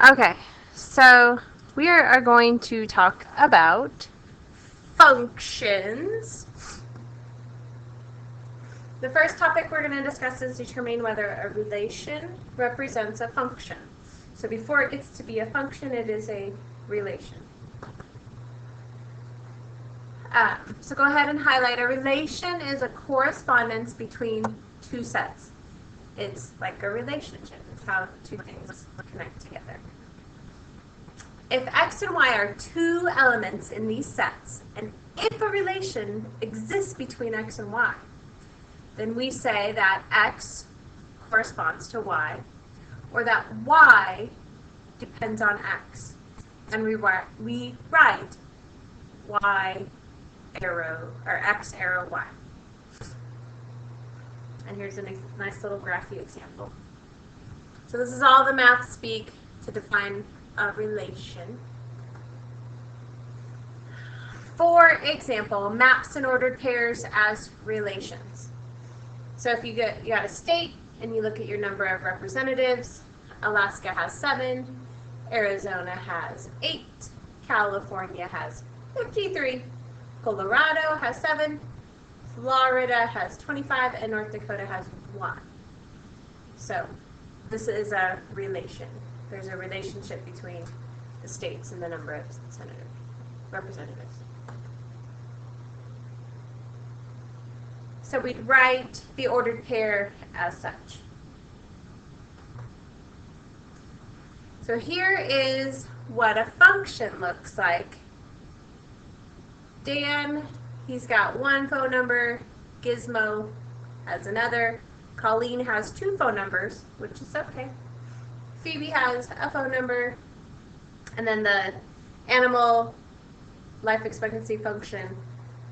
Okay, so we are going to talk about functions. The first topic we're going to discuss is determining whether a relation represents a function. So before it gets to be a function, it is a relation. So go ahead and highlight. A relation is a correspondence between two sets. It's like a relationship. It's how two things connect together. If x and y are two elements in these sets, and if a relation exists between x and y, then we say that x corresponds to y, or that y depends on x. And we write y arrow, or x arrow y. And here's a nice little graphy example. So this is all the math speak to define a relation. For example, maps and ordered pairs as relations. So if you got a state and you look at your number of representatives, Alaska has 7, Arizona has 8, California has 53, Colorado has 7, Florida has 25, and North Dakota has 1. So this is a relation. There's a relationship between the states and the number of representatives. So we'd write the ordered pair as such. So here is what a function looks like. Dan, he's got 1 phone number. Gizmo has another. Colleen has 2 phone numbers, which is okay. Phoebe has a phone number. And then the animal life expectancy function,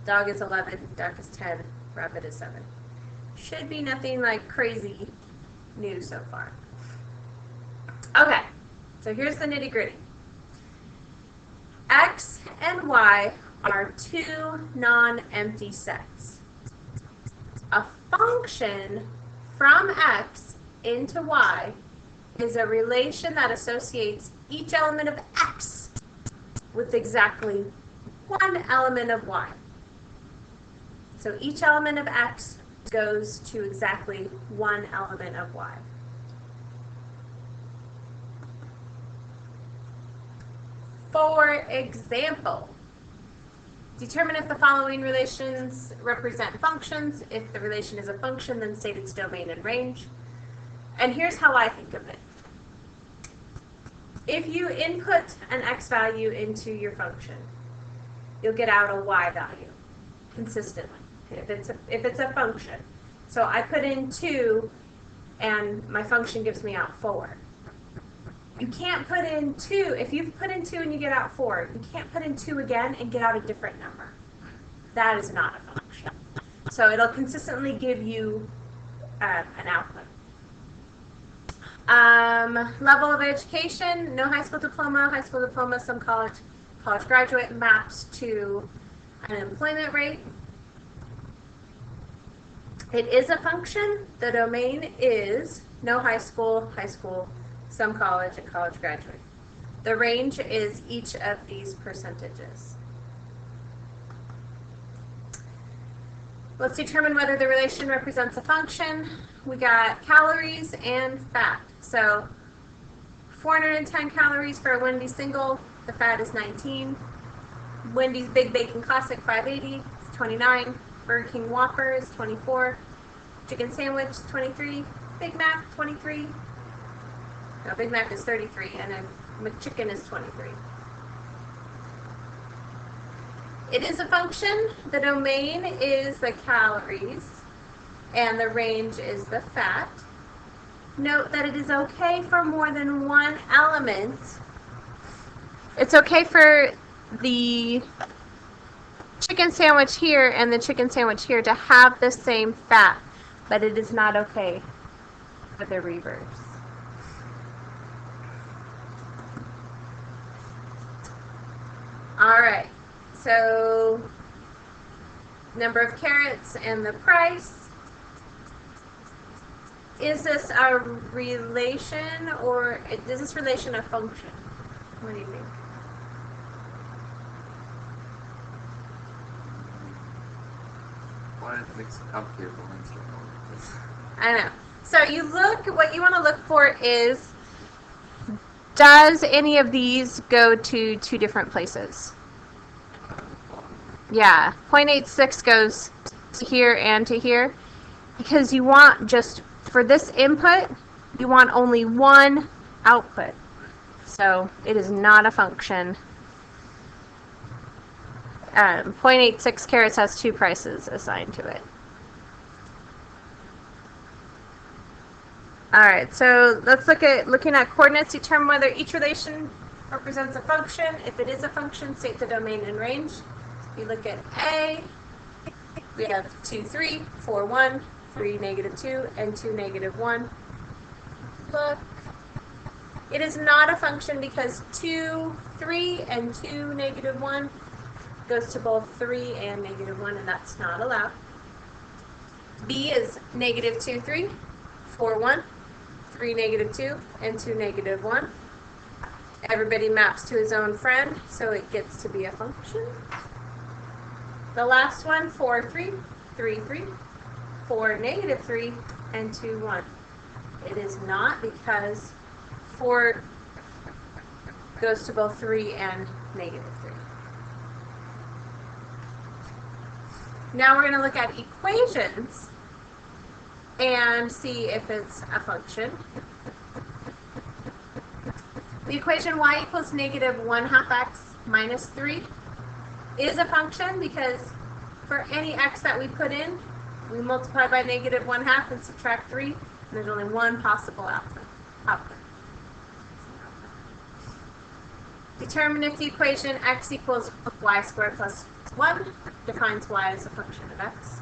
dog is 11, duck is 10, rabbit is 7. Should be nothing like crazy new so far. Okay, so here's the nitty-gritty. X and Y are 2 non-empty sets. A function from X into Y is a relation that associates each element of X with exactly 1 element of Y. So each element of X goes to exactly 1 element of Y. For example, determine if the following relations represent functions. If the relation is a function, then state its domain and range. And here's how I think of it. If you input an x value into your function, you'll get out a y value consistently if it's a function. So I put in 2 and my function gives me out 4. You can't put in 2, if you put in 2 and you get out 4, you can't put in 2 again and get out a different number. That is not a function. So it'll consistently give you an output. Level of education, no high school diploma, some college graduate, maps to unemployment rate. It is a function. The domain is no high school, some college, and college graduate. The range is each of these percentages. Let's determine whether the relation represents a function. We got calories and fat. So 410 calories for a Wendy's single, the fat is 19. Wendy's Big Bacon Classic 580 is 29. Burger King Whopper is 24. Chicken sandwich 23. Big Mac 23. No, Big Mac is 33, and a McChicken is 23. It is a function. The domain is the calories, and the range is the fat. Note that it is okay for more than 1 element. It's okay for the chicken sandwich here and the chicken sandwich here to have the same fat, but it is not okay for the reverse. All right, so number of carrots and the price. is this a relation or is this relation a function? What do you think? Why does it make it so complicated for Wednesday? I know. So you look, what you want to look for is, does any of these go to two different places? Yeah, 0.86 goes to here and to here. Because you want just, for this input, you want only one output. So it is not a function. 0.86 carats has two prices assigned to it. Alright, so let's looking at coordinates, determine whether each relation represents a function. If it is a function, state the domain and range. If you look at A, we have 2, 3, 4, 1, 3, -2, and 2, -1. Look, it is not a function because 2, 3, and 2, -1 goes to both 3 and -1, and that's not allowed. B is -2, 3, 4, 1, 3, -2, and 2, -1. Everybody maps to his own friend, so it gets to be a function. The last one, 4, 3, 3, 3, 4, -3, and 2, 1. It is not because 4 goes to both 3 and -3. Now we're going to look at equations and see if it's a function. The equation y equals -1/2x minus 3 is a function because for any x that we put in, we multiply by -1/2 and subtract 3, and there's only one possible output. Determine if the equation x equals y squared plus 1 defines y as a function of x.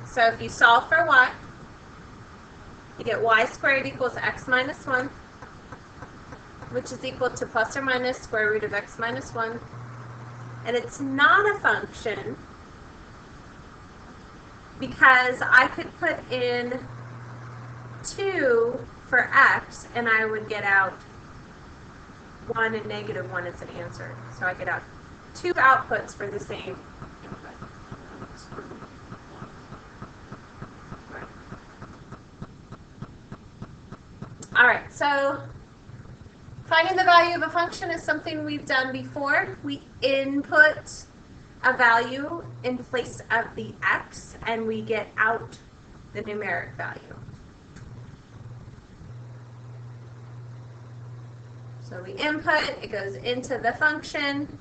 So if you solve for y, you get y squared equals x minus 1, which is equal to plus or minus square root of x minus 1. And it's not a function because I could put in 2 for x and I would get out 1 and -1 as an answer. So I get out 2 outputs for the same input. Alright, so finding the value of a function is something we've done before. We input a value in place of the x and we get out the numeric value. So we input, it goes into the function.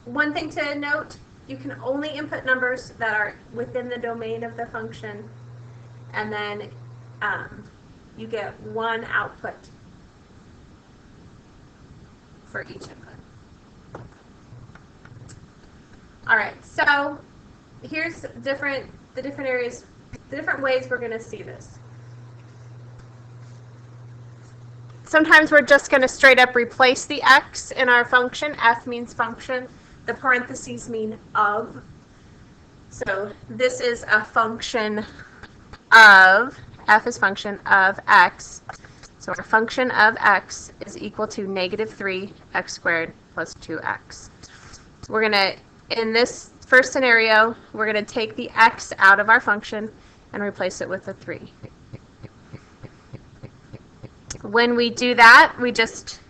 One thing to note, you can only input numbers that are within the domain of the function, and then you get one output for each input. All right, so here's the different areas, the different ways we're going to see this. Sometimes we're just going to straight up replace the x in our function. F means function. The parentheses mean of. So this is a function of, f is function of x. So our function of x is equal to -3 x squared plus 2x. We're going to, in this first scenario, we're going to take the x out of our function and replace it with a 3. When we do that, we just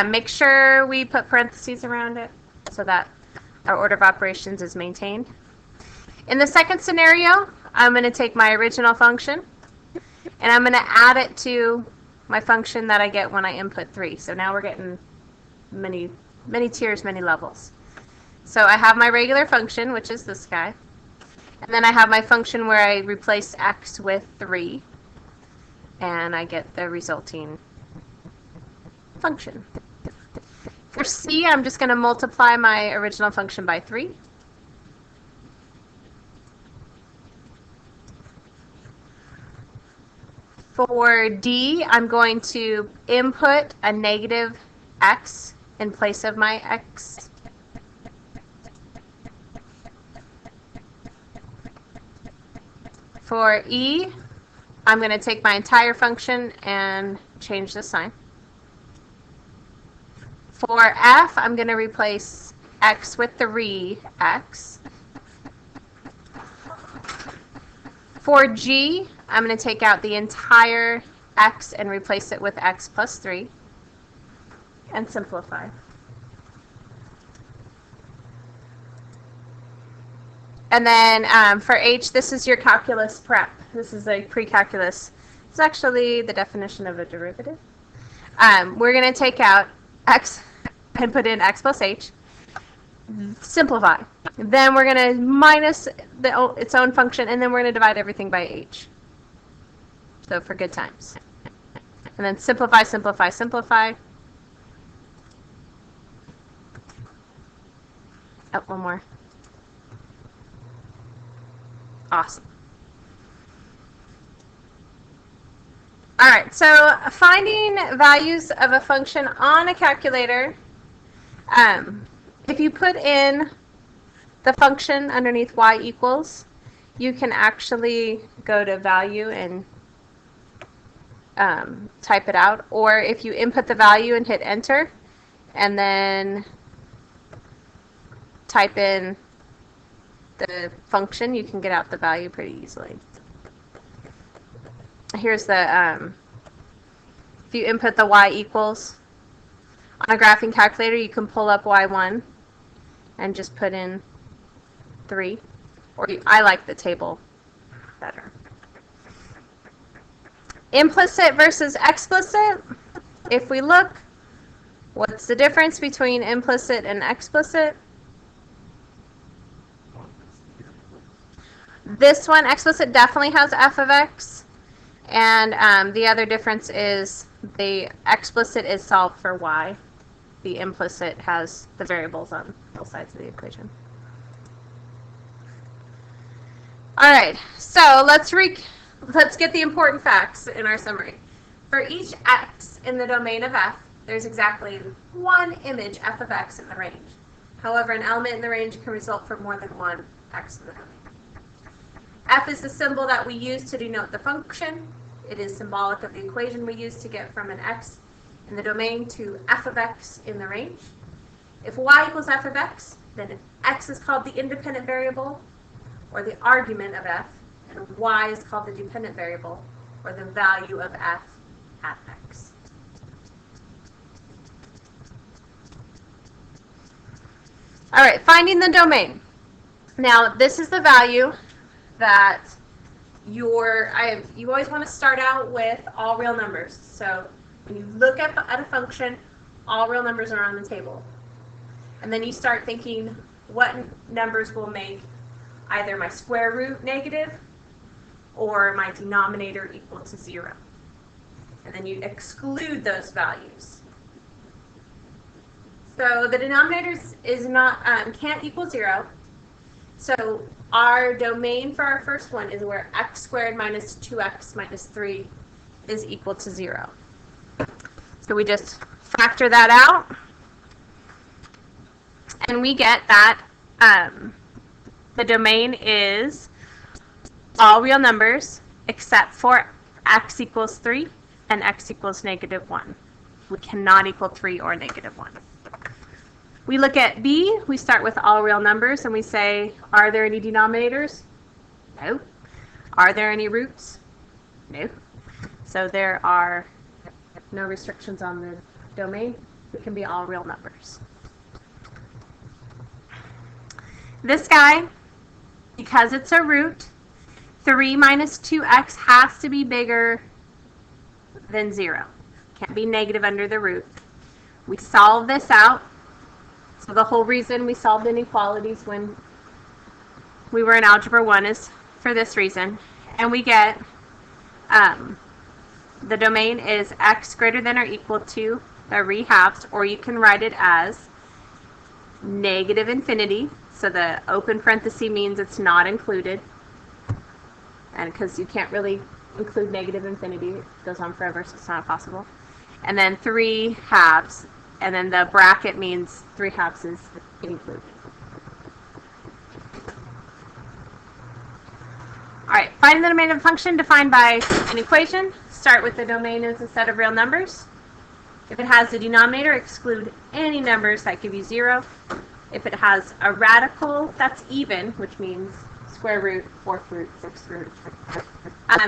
make sure we put parentheses around it so that our order of operations is maintained. In the second scenario, I'm going to take my original function and I'm going to add it to my function that I get when I input 3. So now we're getting many tiers, many levels. So I have my regular function, which is this guy, and then I have my function where I replace x with 3, and I get the resulting function. For C, I'm just going to multiply my original function by 3. For D, I'm going to input a negative x in place of my x. For E, I'm going to take my entire function and change the sign. For F, I'm going to replace x with 3x. For G, I'm going to take out the entire x and replace it with x plus 3 and simplify. And then for H, this is your calculus prep. This is a precalculus. It's actually the definition of a derivative. We're going to take out x and put in x plus h. Simplify. Then we're going to minus its own function, and then we're going to divide everything by h. So for good times. And then simplify, simplify, simplify. Oh, one more. Awesome. All right, so finding values of a function on a calculator, if you put in the function underneath y equals, you can actually go to value and type it out. Or if you input the value and hit enter, and then type in the function, you can get out the value pretty easily. Here's the, if you input the y equals, on a graphing calculator, you can pull up y1 and just put in 3. Or I like the table better. Implicit versus explicit. If we look, what's the difference between implicit and explicit? This one, explicit, definitely has f of x. And the other difference is the explicit is solved for y. The implicit has the variables on both sides of the equation. All right, so let's get the important facts in our summary. For each x in the domain of f, there's exactly one image f of x in the range. However, an element in the range can result from more than one x in the domain. F is the symbol that we use to denote the function. It is symbolic of the equation we use to get from an x in the domain to f of x in the range. If y equals f of x, then x is called the independent variable, or the argument of f, and y is called the dependent variable, or the value of f at x. All right, finding the domain. Now, this is the value that you always want to start out with all real numbers. So when you look at a function, all real numbers are on the table. And then you start thinking what numbers will make either my square root negative or my denominator equal to 0. And then you exclude those values. So the denominator can't equal 0. So our domain for our first one is where x squared minus 2x minus 3 is equal to 0. So we just factor that out, and we get that the domain is all real numbers except for x equals 3 and x equals -1. We cannot equal 3 or -1. We look at B, we start with all real numbers, and we say, are there any denominators? No. Are there any roots? No. So there are no restrictions on the domain. It can be all real numbers. This guy, because it's a root, 3 minus 2x has to be bigger than 0. Can't be negative under the root. We solve this out. So the whole reason we solved inequalities when we were in Algebra 1 is for this reason. And we get the domain is x greater than or equal to 3/2, or you can write it as -infinity. So the open parenthesis means it's not included. And because you can't really include -infinity, it goes on forever, so it's not possible. And then 3/2. And then the bracket means 3/2 is included. All right, Finding the domain of a function defined by an equation. Start with the domain as a set of real numbers. If it has a denominator, exclude any numbers that give you 0. If it has a radical that's even, which means square root, fourth root, sixth root,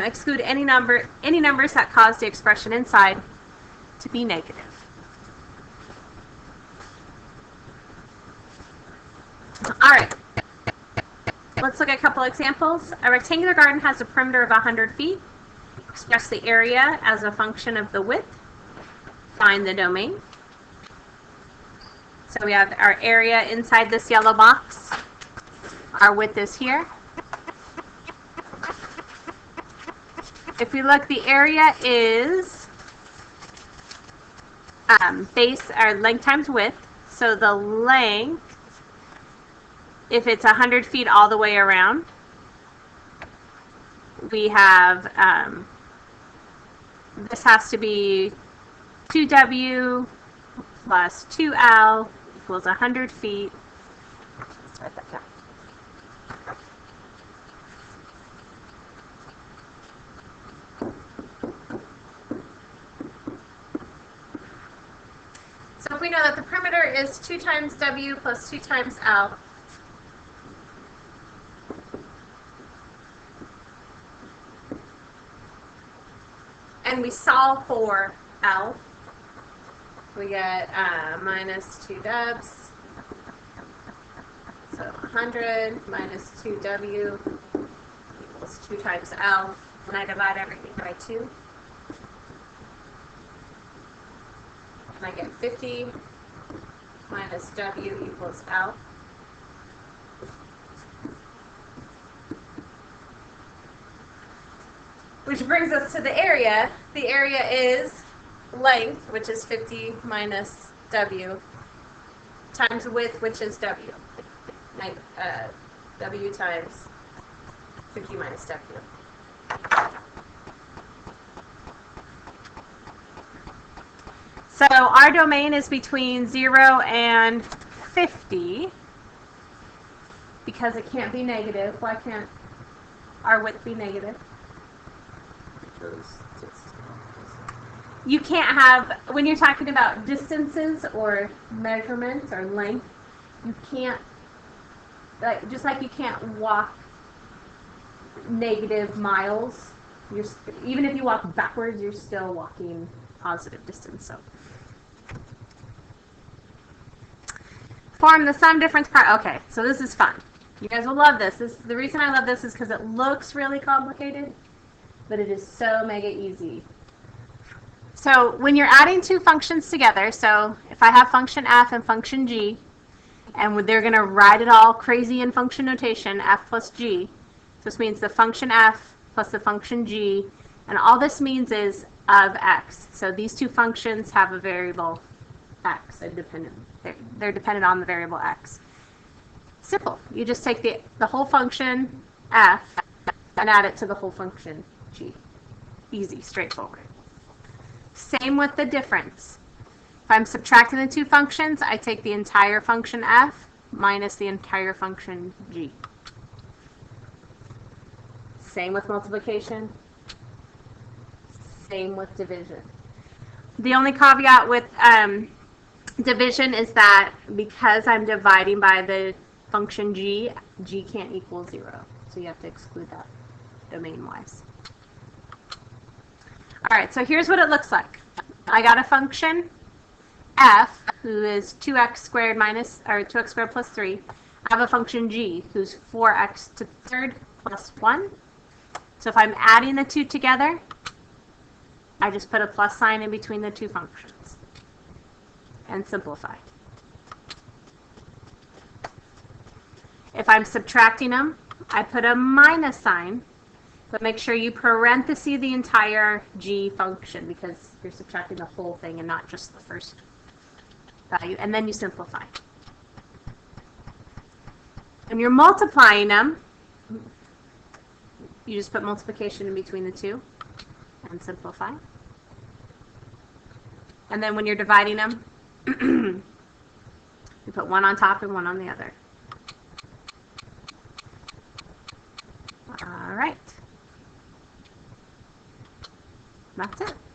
exclude any numbers that cause the expression inside to be negative. All right. Let's look at a couple examples. A rectangular garden has a perimeter of 100 feet. Express the area as a function of the width. Find the domain. So we have our area inside this yellow box. Our width is here. If we look, the area is base or length times width. So the length, if it's 100 feet all the way around, we have, this has to be 2W plus 2L equals 100 feet. Let's write that down. So if we know that the perimeter is 2 times W plus 2 times L, and we solve for L, we get minus 2 Ws, so 100 minus 2W equals 2 times L, and I divide everything by 2. And I get 50 minus W equals L. Which brings us to the area. The area is length, which is 50 minus W, times width, which is W. W times 50 minus W. So our domain is between 0 and 50 because it can't be negative. Why can't our width be negative? You can't have, when you're talking about distances or measurements or length, you can't, just like you can't walk negative miles, even if you walk backwards, you're still walking positive distance. So form the sum difference part. Okay, so this is fun. You guys will love this. The reason I love this is because it looks really complicated, but it is so mega easy. So when you're adding two functions together, so if I have function f and function g, and they're going to write it all crazy in function notation, f plus g, this means the function f plus the function g, and all this means is of x. So these two functions have a variable x. They're dependent on the variable x. Simple. You just take the whole function f and add it to the whole function g. Easy, straightforward. Same with the difference. If I'm subtracting the two functions, I take the entire function f minus the entire function g. Same with multiplication. Same with division. The only caveat with division is that because I'm dividing by the function g, g can't equal 0. So you have to exclude that domain-wise. All right, so here's what it looks like. I got a function f, who is 2x squared minus, or 2x squared plus 3. I have a function g, who's 4x to the third plus 1. So if I'm adding the two together, I just put a plus sign in between the two functions and simplify. If I'm subtracting them, I put a minus sign, but make sure you parenthesis the entire g function because you're subtracting the whole thing and not just the first value, and then you simplify. When you're multiplying them, you just put multiplication in between the two and simplify. And then when you're dividing them, you put one on top and one on the other. All right. That's it.